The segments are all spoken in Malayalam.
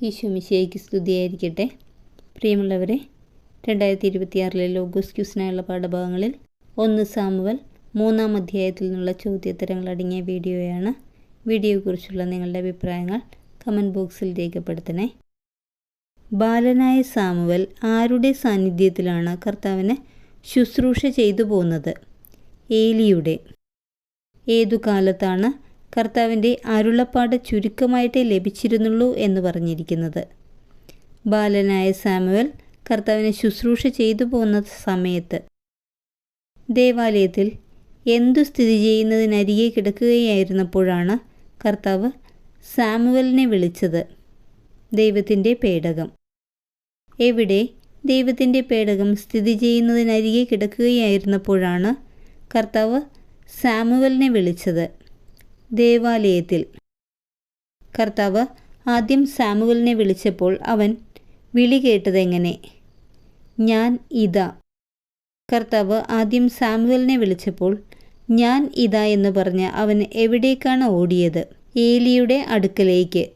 ഈശോ മിശിഹായ്ക്ക് സ്തുതിയായിരിക്കട്ടെ. പ്രിയമുള്ളവരെ, 2026 ലോഗോസ് ക്യൂസിനായുള്ള പാഠഭാഗങ്ങളിൽ 1 സാമുവൽ 3-ാം അധ്യായത്തിൽ നിന്നുള്ള ചോദ്യോത്തരങ്ങൾ അടങ്ങിയ വീഡിയോയാണ്. വീഡിയോയെക്കുറിച്ചുള്ള നിങ്ങളുടെ അഭിപ്രായങ്ങൾ കമൻറ്റ് ബോക്സിൽ രേഖപ്പെടുത്തണേ. ബാലനായ സാമുവൽ ആരുടെ സാന്നിധ്യത്തിലാണ് കർത്താവിന് ശുശ്രൂഷ ചെയ്തു പോകുന്നത്? ഏലിയുടെ. ഏതു കാലത്താണ് കർത്താവിൻ്റെ അരുളപ്പാട് ചുരുക്കമായിട്ടേ ലഭിച്ചിരുന്നുള്ളൂ എന്ന് പറഞ്ഞിരിക്കുന്നത്? ബാലനായ സാമുവൽ കർത്താവിനെ ശുശ്രൂഷ ചെയ്തു പോകുന്ന സമയത്ത്. ദേവാലയത്തിൽ എന്തു സ്ഥിതി ചെയ്യുന്നതിനരികെ കിടക്കുകയായിരുന്നപ്പോഴാണ് കർത്താവ് സാമുവലിനെ വിളിച്ചത്? ദൈവത്തിൻ്റെ പേടകം. എവിടെ ദൈവത്തിൻ്റെ പേടകം സ്ഥിതി ചെയ്യുന്നതിനരികെ കിടക്കുകയായിരുന്നപ്പോഴാണ് കർത്താവ് സാമുവലിനെ വിളിച്ചത്? ദേവാലയത്തിൽ. കർത്താവ് ആദ്യം സാമുവലിനെ വിളിച്ചപ്പോൾ അവൻ വിളി കേട്ടതെങ്ങനെ? ഞാൻ ഇതാ. കർത്താവ് ആദ്യം സാമുവലിനെ വിളിച്ചപ്പോൾ ഞാൻ ഇതാ എന്ന് പറഞ്ഞ് അവൻ എവിടേക്കാണ് ഓടിയത്? ഏലിയുടെ അടുക്കലേക്ക്.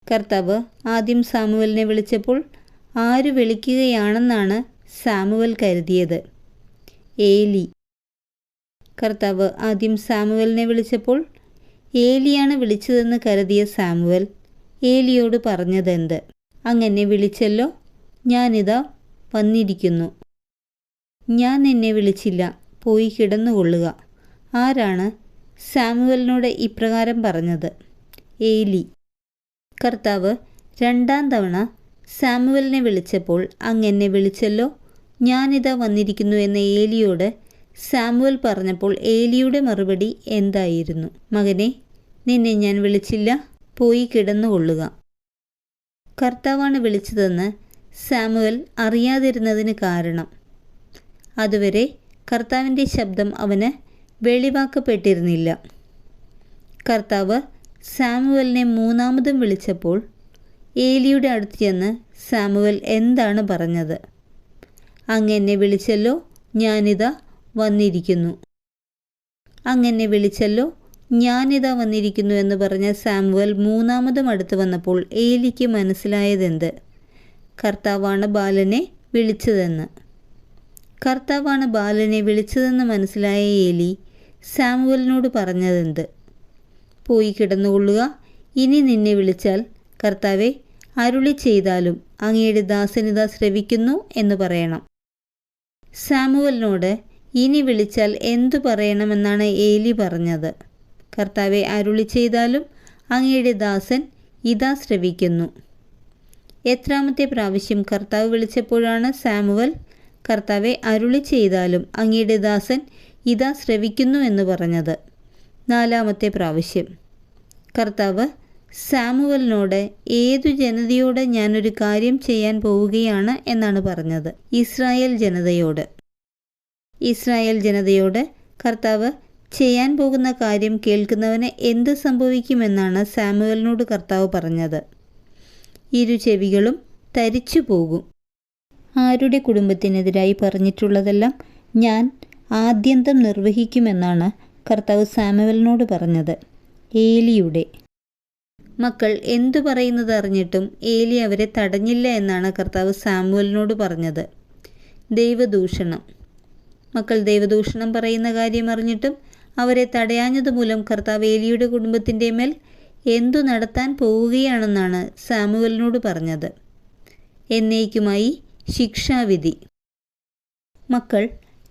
കർത്താവ് ആദ്യം സാമുവലിനെ വിളിച്ചപ്പോൾ ആര് വിളിക്കുകയാണെന്നാണ് സാമുവൽ കരുതിയത്? ഏലി. കർത്താവ് ആദ്യം സാമുവലിനെ വിളിച്ചപ്പോൾ ഏലിയാണ് വിളിച്ചതെന്ന് കരുതിയ സാമുവൽ ഏലിയോട് പറഞ്ഞതെന്ത്? അങ്ങനെ വിളിച്ചല്ലോ, ഞാനിതാ വന്നിരിക്കുന്നു. ഞാൻ നിന്നെ വിളിച്ചില്ല, പോയി കിടന്നുകൊള്ളുക. ആരാണ് സാമുവലിനോട് ഇപ്രകാരം പറഞ്ഞത്? ഏലി. കർത്താവ് 2-ാം തവണ സാമുവലിനെ വിളിച്ചപ്പോൾ അങ്ങനെ വിളിച്ചല്ലോ, ഞാനിതാ വന്നിരിക്കുന്നു എന്ന ഏലിയോട് സാമുവൽ പറഞ്ഞപ്പോൾ ഏലിയുടെ മറുപടി എന്തായിരുന്നു? മകനെ, നിന്നെ ഞാൻ വിളിച്ചില്ല, പോയി കിടന്നുകൊള്ളുക. കർത്താവാണ് വിളിച്ചതെന്ന് സാമുവൽ അറിയാതിരുന്നതിന് കാരണം, അതുവരെ കർത്താവിൻ്റെ ശബ്ദം അവന് വെളിവാക്കപ്പെട്ടിരുന്നില്ല. കർത്താവ് സാമുവലിനെ 3-ാമതും വിളിച്ചപ്പോൾ ഏലിയുടെ അടുത്ത് ചെന്ന് സാമുവൽ എന്താണ് പറഞ്ഞത്? അങ്ങനെ വിളിച്ചല്ലോ, ഞാനിതാ വന്നിരിക്കുന്നു. അങ്ങനെ വിളിച്ചല്ലോ, ഞാനിതാ വന്നിരിക്കുന്നു എന്ന് പറഞ്ഞ സാമുവൽ 3-ാമതും അടുത്ത് വന്നപ്പോൾ ഏലിക്ക് മനസ്സിലായതെന്ത്? കർത്താവാണ് ബാലനെ വിളിച്ചതെന്ന്. കർത്താവാണ് ബാലനെ വിളിച്ചതെന്ന് മനസ്സിലായ ഏലി സാമുവലിനോട് പറഞ്ഞതെന്ത്? പോയി കിടന്നുകൊള്ളുക. ഇനി നിന്നെ വിളിച്ചാൽ കർത്താവെ അരുളി ചെയ്താലും അങ്ങയുടെ ദാസനിതാ ശ്രവിക്കുന്നു എന്ന് പറയണം. സാമുവലിനോട് ഇനി വിളിച്ചാൽ എന്തു പറയണമെന്നാണ് ഏലി പറഞ്ഞത്? കർത്താവെ അരുളി ചെയ്താലും അങ്ങയുടെ ദാസൻ ഇതാ ശ്രവിക്കുന്നു. എത്രാമത്തെ പ്രാവശ്യം കർത്താവ് വിളിച്ചപ്പോഴാണ് സാമുവൽ കർത്താവെ അരുളി ചെയ്താലും അങ്ങയുടെ ദാസൻ ഇതാ ശ്രവിക്കുന്നു എന്ന് പറഞ്ഞത്? 4-ാമത്തെ പ്രാവശ്യം. കർത്താവ് സാമുവലിനോട് ഏതു ജനതയോട് ഞാനൊരു കാര്യം ചെയ്യാൻ പോവുകയാണ് എന്നാണ് പറഞ്ഞത്? ഇസ്രായേൽ ജനതയോട്. ഇസ്രായേൽ ജനതയോട് കർത്താവ് ചെയ്യാൻ പോകുന്ന കാര്യം കേൾക്കുന്നവന് എന്ത് സംഭവിക്കുമെന്നാണ് സാമുവലിനോട് കർത്താവ് പറഞ്ഞത്? 2 ചെവികളും തരിച്ചു പോകും. ആരുടെ കുടുംബത്തിനെതിരായി പറഞ്ഞിട്ടുള്ളതെല്ലാം ഞാൻ ആദ്യന്തം നിർവഹിക്കുമെന്നാണ് കർത്താവ് സാമുവലിനോട് പറഞ്ഞത്? ഏലിയുടെ. മക്കൾ എന്തു പറയുന്നത് അറിഞ്ഞിട്ടും ഏലി അവരെ തടഞ്ഞില്ല എന്നാണ് കർത്താവ് സാമുവലിനോട് പറഞ്ഞത്? ദൈവദൂഷണം. മക്കൾ ദൈവദൂഷണം പറയുന്ന കാര്യം അറിഞ്ഞിട്ടും അവരെ തടയാഞ്ഞതുമൂലം കർത്താവ് ഏലിയുടെ കുടുംബത്തിൻ്റെ മേൽ എന്തു നടത്താൻ പോവുകയാണെന്നാണ് സാമുവലിനോട് പറഞ്ഞത്? എന്നേക്കുമായി ശിക്ഷാവിധി. മക്കൾ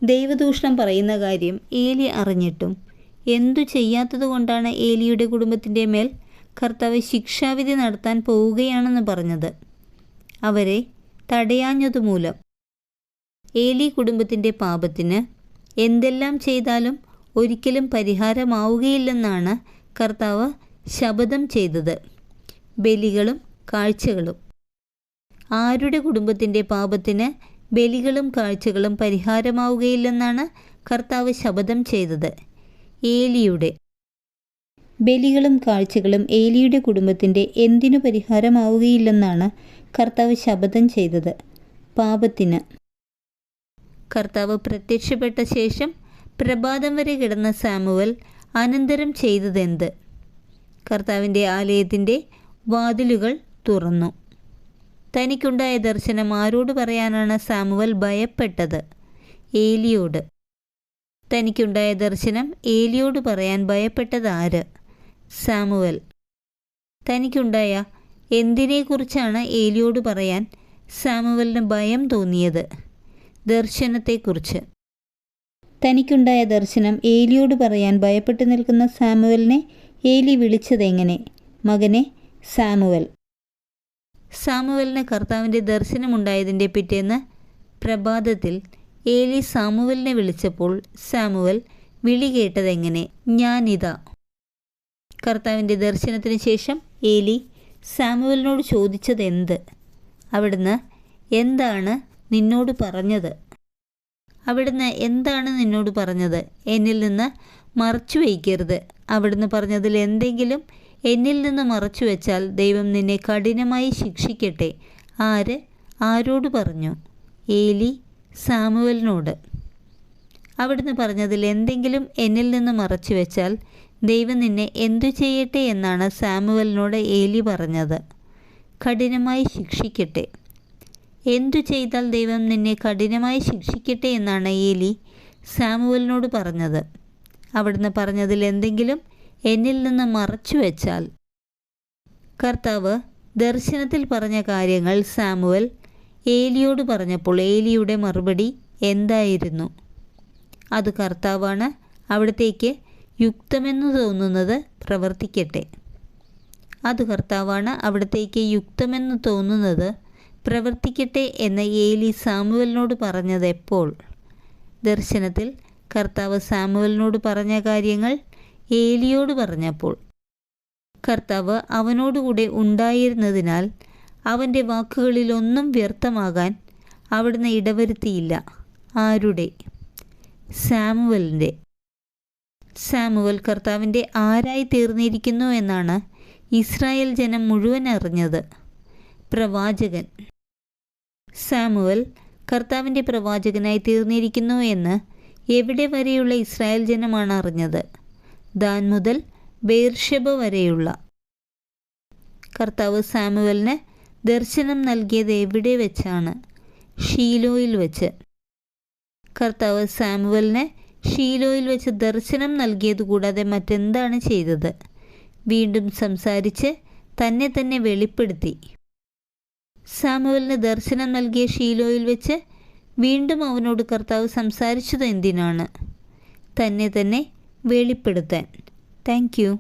ദൈവദൂഷണം പറയുന്ന കാര്യം ഏലി അറിഞ്ഞിട്ടും എന്തു ചെയ്യാത്തതുകൊണ്ടാണ് ഏലിയുടെ കുടുംബത്തിൻ്റെ മേൽ കർത്താവ് ശിക്ഷാവിധി നടത്താൻ പോവുകയാണെന്ന് പറഞ്ഞത്? അവരെ തടയാഞ്ഞതുമൂലം. ഏലി കുടുംബത്തിൻ്റെ പാപത്തിന് എന്തെല്ലാം ചെയ്താലും ഒരിക്കലും പരിഹാരമാവുകയില്ലെന്നാണ് കർത്താവ് ശപഥം ചെയ്തത്? ബലികളും കാഴ്ചകളും. ആരുടെ കുടുംബത്തിൻ്റെ പാപത്തിന് ബലികളും കാഴ്ചകളും പരിഹാരമാവുകയില്ലെന്നാണ് കർത്താവ് ശപഥം ചെയ്തത്? ഏലിയുടെ. ബലികളും കാഴ്ചകളും ഏലിയുടെ കുടുംബത്തിൻ്റെ എന്തിനു പരിഹാരമാവുകയില്ലെന്നാണ് കർത്താവ് ശപഥം ചെയ്തത്? പാപത്തിന്. കർത്താവ് പ്രത്യക്ഷപ്പെട്ട ശേഷം പ്രഭാതം വരെ കിടന്ന സാമുവൽ അനന്തരം ചെയ്തതെന്ത്? കർത്താവിൻ്റെ ആലയത്തിൻ്റെ വാതിലുകൾ തുറന്നു. തനിക്കുണ്ടായ ദർശനം ആരോട് പറയാനാണ് സാമുവൽ ഭയപ്പെട്ടത്? ഏലിയോട്. തനിക്കുണ്ടായ ദർശനം ഏലിയോട് പറയാൻ ഭയപ്പെട്ടത് ആര്? സാമുവൽ. തനിക്കുണ്ടായ എന്തിനെക്കുറിച്ചാണ് ഏലിയോട് പറയാൻ സാമുവലിന് ഭയം തോന്നിയത്? ദർശനത്തെക്കുറിച്ച്. തനിക്കുണ്ടായ ദർശനം ഏലിയോട് പറയാൻ ഭയപ്പെട്ടു നിൽക്കുന്ന സാമുവലിനെ ഏലി വിളിച്ചതെങ്ങനെ? മകനെ സാമുവൽ. സാമുവലിന് കർത്താവിൻ്റെ ദർശനമുണ്ടായതിൻ്റെ പിറ്റേന്ന് പ്രഭാതത്തിൽ ഏലി സാമുവലിനെ വിളിച്ചപ്പോൾ സാമുവൽ വിളി കേട്ടതെങ്ങനെ? ഞാനിതാ. കർത്താവിൻ്റെ ദർശനത്തിന് ശേഷം ഏലി സാമുവലിനോട് ചോദിച്ചതെന്ത്? അവിടുന്ന് എന്താണ് നിന്നോട് പറഞ്ഞത്? അവിടുന്ന് എന്താണ് നിന്നോട് പറഞ്ഞത്? എന്നിൽ നിന്ന് മറച്ചു വയ്ക്കരുത്. അവിടുന്ന് പറഞ്ഞതിൽ എന്തെങ്കിലും എന്നിൽ നിന്ന് മറച്ചു വെച്ചാൽ ദൈവം നിന്നെ കഠിനമായി ശിക്ഷിക്കട്ടെ. ആര്? ആരോട് പറഞ്ഞു? ഏലി സാമുവലിനോട്. അവിടുന്ന് പറഞ്ഞതിൽ എന്തെങ്കിലും എന്നിൽ നിന്ന് മറച്ചു വെച്ചാൽ ദൈവം നിന്നെ എന്തു ചെയ്യട്ടെ എന്നാണ് സാമുവലിനോട് ഏലി പറഞ്ഞത്? കഠിനമായി ശിക്ഷിക്കട്ടെ. എന്തു ചെയ്താൽ ദൈവം നിന്നെ കഠിനമായി ശിക്ഷിക്കട്ടെ എന്നാണ് ഏലി സാമുവലിനോട് പറഞ്ഞത്? അവിടുന്ന് പറഞ്ഞതിൽ എന്തെങ്കിലും എന്നിൽ നിന്ന് മറച്ചു വെച്ചാൽ. കർത്താവ് ദർശനത്തിൽ പറഞ്ഞ കാര്യങ്ങൾ സാമുവൽ ഏലിയോട് പറഞ്ഞപ്പോൾ ഏലിയുടെ മറുപടി എന്തായിരുന്നു? അത് കർത്താവാണ്. അവിടത്തേക്ക് യുക്തമെന്ന് തോന്നുന്നത് പ്രവർത്തിക്കട്ടെ. അത് കർത്താവാണ്. അവിടത്തേക്ക് യുക്തമെന്ന് തോന്നുന്നത് പ്രവർത്തിക്കട്ടെ എന്ന് ഏലി സാമുവലിനോട് പറഞ്ഞത് എപ്പോൾ? ദർശനത്തിൽ കർത്താവ് സാമുവലിനോട് പറഞ്ഞ കാര്യങ്ങൾ ഏലിയോട് പറഞ്ഞപ്പോൾ. കർത്താവ് അവനോടുകൂടെ ഉണ്ടായിരുന്നതിനാൽ അവൻ്റെ വാക്കുകളിലൊന്നും വ്യർത്ഥമാകാൻ അവിടുന്ന് ഇടവരുത്തിയില്ല. ആരുടെ? സാമുവലിൻ്റെ. സാമുവൽ കർത്താവിൻ്റെ ആരായി തീർന്നിരിക്കുന്നു എന്നാണ് ഇസ്രായേൽ ജനം മുഴുവൻ അറിഞ്ഞത്. പ്രവാചകൻ. സാമുവൽ കർത്താവിൻ്റെ പ്രവാചകനായി തീർന്നിരിക്കുന്നു എന്ന് എവിടെ വരെയുള്ള ഇസ്രായേൽ ജനമാണ് അറിഞ്ഞത്? ദാൻ മുതൽ ബേർഷെബ വരെയുള്ള. കർത്താവ് സാമുവലിന് ദർശനം നൽകിയത് എവിടെ വെച്ചാണ്? ഷീലോയിൽ വെച്ച്. കർത്താവ് സാമുവലിന് ഷീലോയിൽ വെച്ച് ദർശനം നൽകിയത് കൂടാതെ മറ്റെന്താണ് ചെയ്തത്? വീണ്ടും സംസാരിച്ച് തന്നെ തന്നെ വെളിപ്പെടുത്തി. സാമുവലിന് ദർശനം നൽകിയ ഷീലോയിൽ വെച്ച് വീണ്ടും അവനോട് കർത്താവ് സംസാരിച്ചത് എന്തിനാണ്? തന്നെ തന്നെ വെളിപ്പെടുത്താൻ. Thank you.